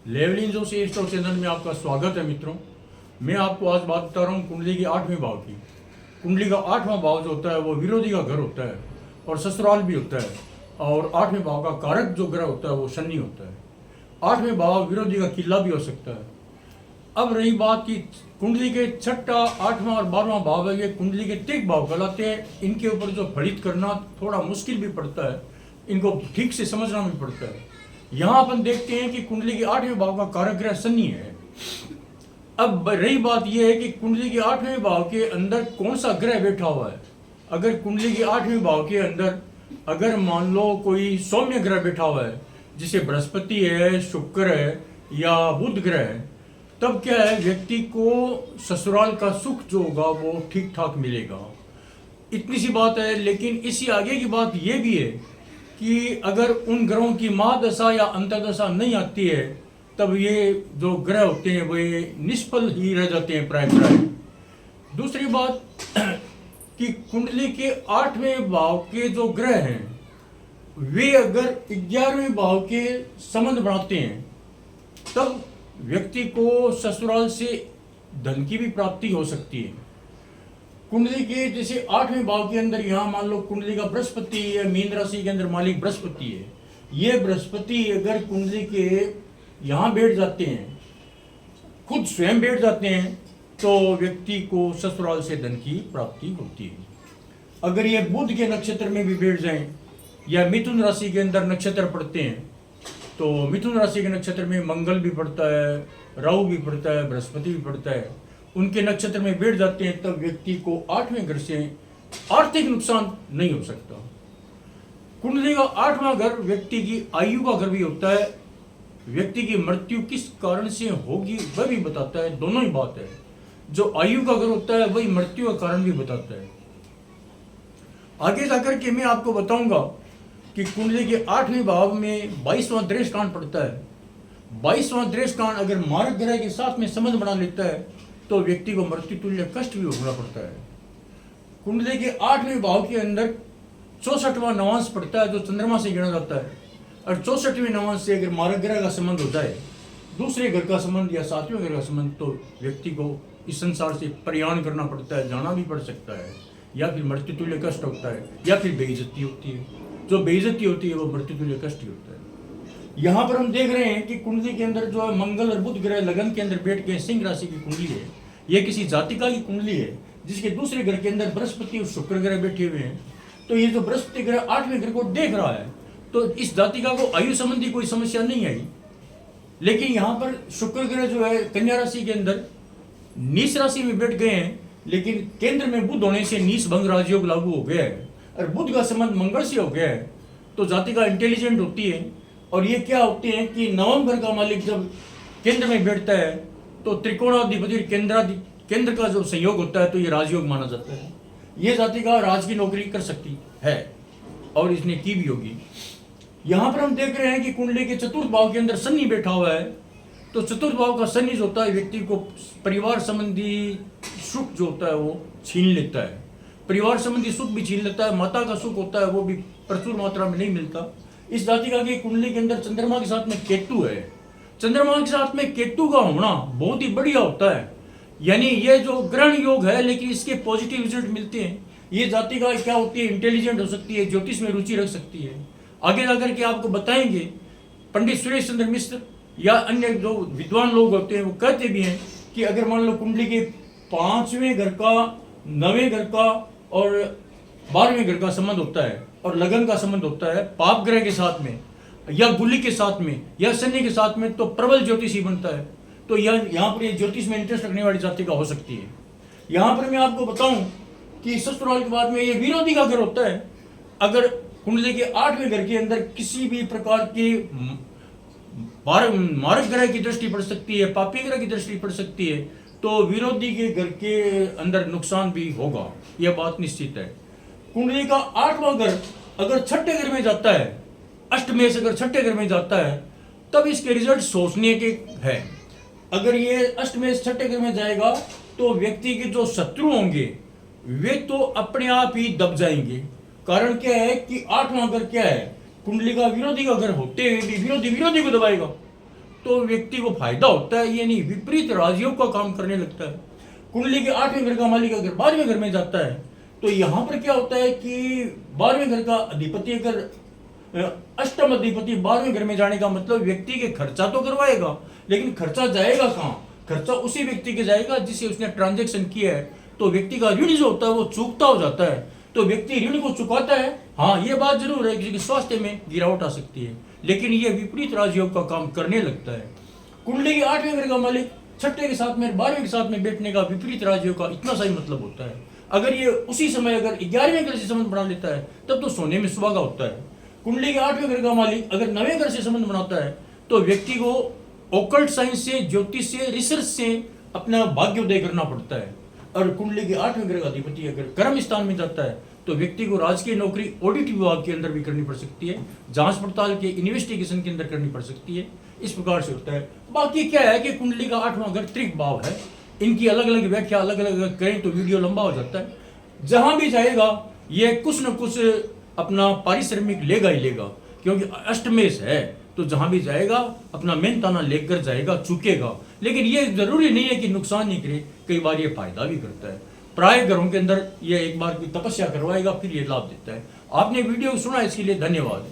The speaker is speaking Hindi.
लेवलिन जो से स्टॉक चैनल में आपका स्वागत है मित्रों। मैं आपको आज बात बता रहा हूँ कुंडली के 8वें भाव की। कुंडली का 8वां भाव जो होता है वो विरोधी का घर होता है और ससुराल भी होता है, और 8वें भाव का कारक जो ग्रह होता है वो शनि होता है। 8वें भाव विरोधी का किला भी हो सकता है। अब रही बात की कुंडली के 6वां, 8वां और 12वां भाव है, ये कुंडली के तिक भाव कहलाते हैं। इनके ऊपर जो फलित करना थोड़ा मुश्किल भी पड़ता है, इनको ठीक से समझना भी पड़ता है। यहाँ अपन देखते हैं कि कुंडली के 8वें भाव का कारक ग्रह शनि है। अब रही बात यह है कि कुंडली के 8वें भाव के अंदर कौन सा ग्रह बैठा हुआ है। अगर कुंडली के 8वें भाव के अंदर अगर मान लो कोई सौम्य ग्रह बैठा हुआ है, जिसे बृहस्पति है, शुक्र है या बुध ग्रह है, तब क्या है, व्यक्ति को ससुराल का सुख जो होगा वो ठीक ठाक मिलेगा। इतनी सी बात है। लेकिन इसी आगे की बात यह भी है कि अगर उन ग्रहों की महादशा या अंतर्दशा नहीं आती है, तब ये जो ग्रह होते हैं वे निष्फल ही रह जाते हैं प्राय प्राय। दूसरी बात कि कुंडली के 8वें भाव के जो ग्रह हैं वे अगर 11वें भाव के संबंध बनाते हैं, तब व्यक्ति को ससुराल से धन की भी प्राप्ति हो सकती है। कुंडली के जैसे 8वें भाव के अंदर यहाँ मान लो कुंडली का बृहस्पति है, मीन राशि के अंदर मालिक बृहस्पति है। ये बृहस्पति अगर कुंडली के यहाँ बैठ जाते हैं, खुद स्वयं बैठ जाते हैं, तो व्यक्ति को ससुराल से धन की प्राप्ति होती है। अगर ये बुध के नक्षत्र में भी बैठ जाएं या मिथुन राशि के अंदर नक्षत्र पड़ते हैं, तो मिथुन राशि के नक्षत्र में मंगल भी पड़ता है, राहु भी पड़ता है, बृहस्पति भी पड़ता है, उनके नक्षत्र में बैठ जाते हैं, तब व्यक्ति को 8वें घर से आर्थिक नुकसान नहीं हो सकता। कुंडली का 8वां घर व्यक्ति की आयु का घर भी होता है। व्यक्ति की मृत्यु किस कारण से होगी वह भी बताता है। दोनों ही बात है। जो आयु का घर होता है वही मृत्यु का कारण भी बताता है। आगे जाकर के मैं आपको बताऊंगा कि कुंडली के 8वें भाव में 22वां दृश कांड पड़ता है। 22वां दृश कांड अगर मारक ग्रह के साथ में संबंध बना लेता है, तो व्यक्ति को मृत्यु तुल्य कष्ट भी भोगना पड़ता है। कुंडली के 8वें भाव के अंदर 64वां नवांश पड़ता है, जो चंद्रमा से गिना जाता है। और 64वें नवांश से अगर मारक ग्रह का संबंध होता है, दूसरे घर का संबंध या 7वें घर का संबंध, तो व्यक्ति को इस संसार से प्रयाण करना पड़ता है, जाना भी पड़ सकता है, या फिर मृत्यु तुल्य कष्ट होता है, या फिर बेइज्जती होती है। जो बेइज्जती होती है वो मृत्यु तुल्य कष्ट ही होता है। यहाँ पर हम देख रहे हैं कि कुंडली के अंदर जो है मंगल और बुध ग्रह लगन के अंदर बैठ के सिंह राशि की कुंडली है। यह किसी जातिका की कुंडली है जिसके दूसरे घर के अंदर बृहस्पति और शुक्र ग्रह बैठे हुए हैं। तो ये जो बृहस्पति ग्रह 8वें घर को देख रहा है, तो इस जातिका को आयु संबंधी कोई समस्या नहीं आई। लेकिन यहाँ पर शुक्र ग्रह जो है कन्या राशि के अंदर नीच राशि में बैठ गए हैं, लेकिन केंद्र में बुध होने से नीच भंग राजयोग लागू हो गया है और बुध का संबंध मंगल से हो गया है। तो जातिका इंटेलिजेंट होती है। और ये क्या होते हैं कि नवम घर का मालिक जब केंद्र में बैठता है, तो त्रिकोणाधिपति केंद्र का जो संयोग होता है, तो ये राजयोग माना जाता है। ये जातिका राज की नौकरी कर सकती है और इसने की भी होगी। यहाँ पर हम देख रहे हैं कि कुंडली के चतुर्थ भाव के अंदर शनि बैठा हुआ है। तो चतुर्थ भाव का शनि जो होता है व्यक्ति को परिवार संबंधी सुख जो होता है वो छीन लेता है। परिवार संबंधी सुख भी छीन लेता है। माता का सुख होता है वो भी प्रचुर मात्रा में नहीं मिलता। इस जातिका की कुंडली के अंदर चंद्रमा के साथ में केतु है। चंद्रमा के साथ में केतु का होना बहुत ही बढ़िया होता है। यानी ये जो ग्रहण योग है, लेकिन इसके पॉजिटिव रिजल्ट मिलते हैं। ये जातिका क्या होती है, इंटेलिजेंट हो सकती है, ज्योतिष में रुचि रख सकती है। आगे जाकर के आपको बताएंगे पंडित सुरेश चंद्र मिश्र या अन्य जो विद्वान लोग होते हैं वो कहते भी हैं कि अगर मान लो कुंडली के 5वें घर का, 9वें घर का और 12वें घर का संबंध होता है और लगन का संबंध होता है पाप ग्रह के साथ में या गुली के साथ में या शनि के साथ में, तो प्रबल ज्योतिषी बनता है। तो यहाँ पर ये ज्योतिष में इंटरेस्ट रखने वाली जातिका हो सकती है। यहाँ पर मैं आपको बताऊं कि ससुराल के बाद में ये विरोधी का घर होता है। अगर कुंडली के 8वें घर के अंदर किसी भी प्रकार की मारक ग्रह की दृष्टि पड़ सकती है, पापी ग्रह की दृष्टि पड़ सकती है, तो विरोधी के घर के अंदर नुकसान भी होगा, यह बात निश्चित है। कुंडली का 8वां घर अगर 6ठे घर में जाता है, अष्टमेश अगर 6ठे घर में जाता है, तब इसके रिजल्ट सोचने के है। अगर ये अष्टमेश 6ठे घर में जाएगा, तो व्यक्ति के जो शत्रु होंगे वे तो अपने आप ही दब जाएंगे। कारण क्या है कि 8वां घर क्या है, कुंडली का विरोधी का घर होते हुए भी विरोधी को दबाएगा। तो व्यक्ति को फायदा होता है, ये नहीं विपरीत राजयोग का काम करने लगता है। कुंडली के 8वें घर का मालिक अगर 12वें घर में जाता है तो यहाँ पर क्या होता है कि 12वें घर का अधिपति अगर अष्टम अधिपति 12वें घर में जाने का मतलब व्यक्ति के खर्चा तो करवाएगा, लेकिन खर्चा जाएगा कहाँ? खर्चा उसी व्यक्ति के जाएगा जिससे उसने ट्रांजैक्शन किया है। तो व्यक्ति का ऋण जो होता है वो चूकता हो जाता है, तो व्यक्ति ऋण को चुकाता है। हाँ, ये बात जरूर है कि स्वास्थ्य में गिरावट आ सकती है, लेकिन ये विपरीत राजयोग का काम करने लगता है। कुंडली के 8वें घर का मालिक छठे के साथ में 12वें के साथ में बैठने का विपरीत राजयोग का इतना सही मतलब होता है। अगर ये उसी समय अगर 11वें घर से संबंध बना लेता है तब तो सोने में सुहागा होता है। कुंडली के 8वें घर का मालिक अगर 9वें घर से संबंध बनाता है तो व्यक्ति को ओकल्ट साइंस से, ज्योतिष से, रिसर्च से अपना भाग्योदय करना पड़ता है। और कुंडली के 8वें ग्रह का अधिपति अगर कर्म स्थान में जाता है तो व्यक्ति को राजकीय नौकरी ऑडिट विभाग के अंदर भी करनी पड़ सकती है, जांच पड़ताल के इन्वेस्टिगेशन के अंदर करनी पड़ सकती है। इस प्रकार से होता है। बाकी क्या है कि कुंडली का 8वां घर त्रिक भाव है, इनकी अलग अलग व्याख्या अलग अलग करें तो वीडियो लंबा हो जाता है। जहां भी जाएगा ये कुछ न कुछ अपना पारिश्रमिक लेगा ही लेगा, क्योंकि अष्टमेश है तो जहां भी जाएगा अपना मेहनताना लेकर जाएगा, चुकेगा। लेकिन ये जरूरी नहीं है कि नुकसान नहीं करे, कई बार ये फायदा भी करता है। प्राय घरों के अंदर ये एक बार की तपस्या करवाएगा, फिर ये लाभ देता है। आपने वीडियो सुना, इसके लिए धन्यवाद।